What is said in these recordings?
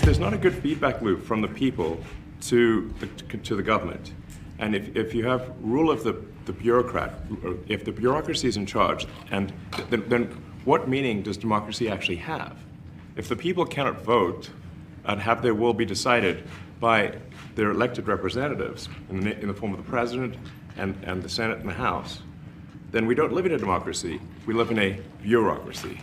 there's not a good feedback loop from the people to the government. And if you have rule of the bureaucrat, or if the bureaucracy is in charge, and then what meaning does democracy actually have? If the people cannot vote and have their will be decided by their elected representatives in the form of the president and the Senate and the House, then we don't live in a democracy. We live in a bureaucracy.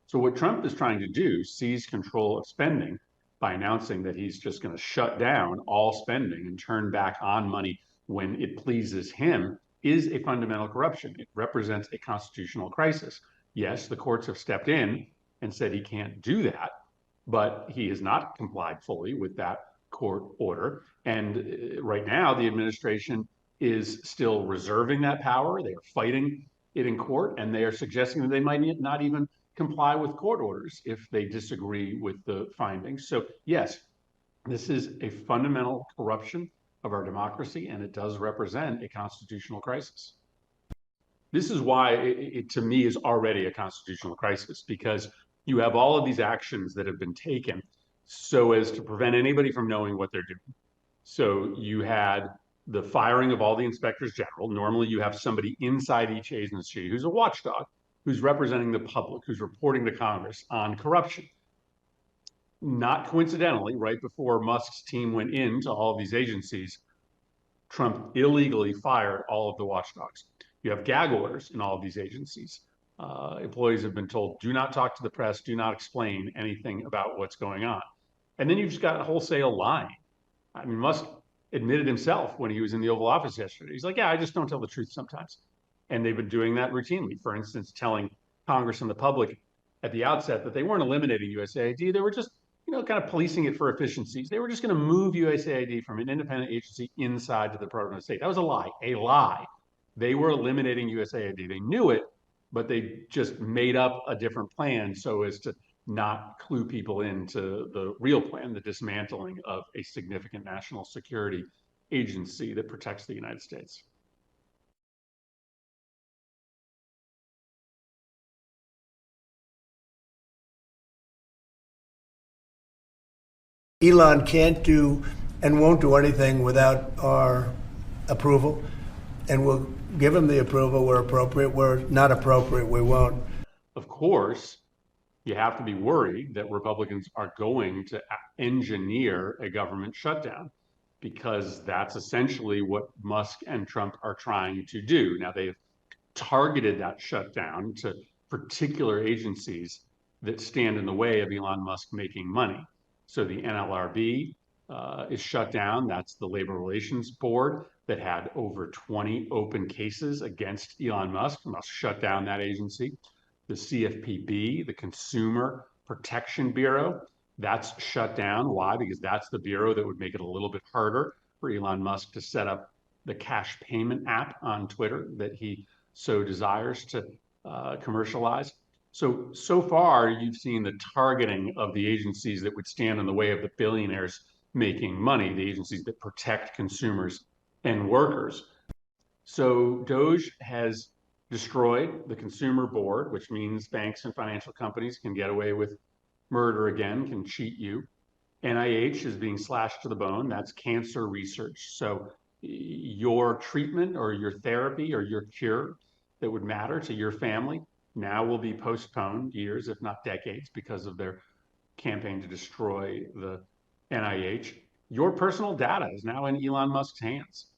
So what Trump is trying to do, seize control of spending by announcing that he's just going to shut down all spending and turn back on money when it pleases him, is a fundamental corruption. It represents a constitutional crisis. Yes, the courts have stepped in and said he can't do that, but he has not complied fully with that court order. And right now, the administration is still reserving that power. They are fighting it in court, and they are suggesting that they might not even comply with court orders if they disagree with the findings. So yes, this is a fundamental corruption of our democracy, and it does represent a constitutional crisis. This is why it to me is already a constitutional crisis, because you have all of these actions that have been taken so as to prevent anybody from knowing what they're doing. So you had the firing of all the inspectors general. Normally you have somebody inside each agency who's a watchdog, who's representing the public, who's reporting to Congress on corruption. Not coincidentally, right before Musk's team went into all of these agencies, Trump illegally fired all of the watchdogs. You have gag orders in all of these agencies. Employees have been told, do not talk to the press, do not explain anything about what's going on. And then you've just got wholesale lying. I mean, Musk admitted himself when he was in the Oval Office yesterday. He's like, yeah, I just don't tell the truth sometimes. And they've been doing that routinely. For instance, telling Congress and the public at the outset that they weren't eliminating USAID. They were just, kind of policing it for efficiencies. They were just going to move USAID from an independent agency inside to the Department of State. That was a lie, a lie. They were eliminating USAID. They knew it, but they just made up a different plan so as to not clue people into the real plan, the dismantling of a significant national security agency that protects the United States. Elon can't do and won't do anything without our approval, and we'll give him the approval where appropriate. Where not appropriate, we won't. Of course, you have to be worried that Republicans are going to engineer a government shutdown, because that's essentially what Musk and Trump are trying to do. Now, they've targeted that shutdown to particular agencies that stand in the way of Elon Musk making money. So the NLRB is shut down. That's the Labor Relations Board that had over 20 open cases against Elon Musk. Musk shut down that agency. The CFPB, the Consumer Protection Bureau, that's shut down. Why? Because that's the bureau that would make it a little bit harder for Elon Musk to set up the cash payment app on Twitter that he so desires to commercialize. So far, you've seen the targeting of the agencies that would stand in the way of the billionaires making money, the agencies that protect consumers and workers. So DOGE has destroyed the Consumer Board, which means banks and financial companies can get away with murder again, can cheat you. NIH is being slashed to the bone. That's cancer research. So your treatment or your therapy or your cure that would matter to your family now will be postponed years, if not decades, because of their campaign to destroy the NIH. Your personal data is now in Elon Musk's hands.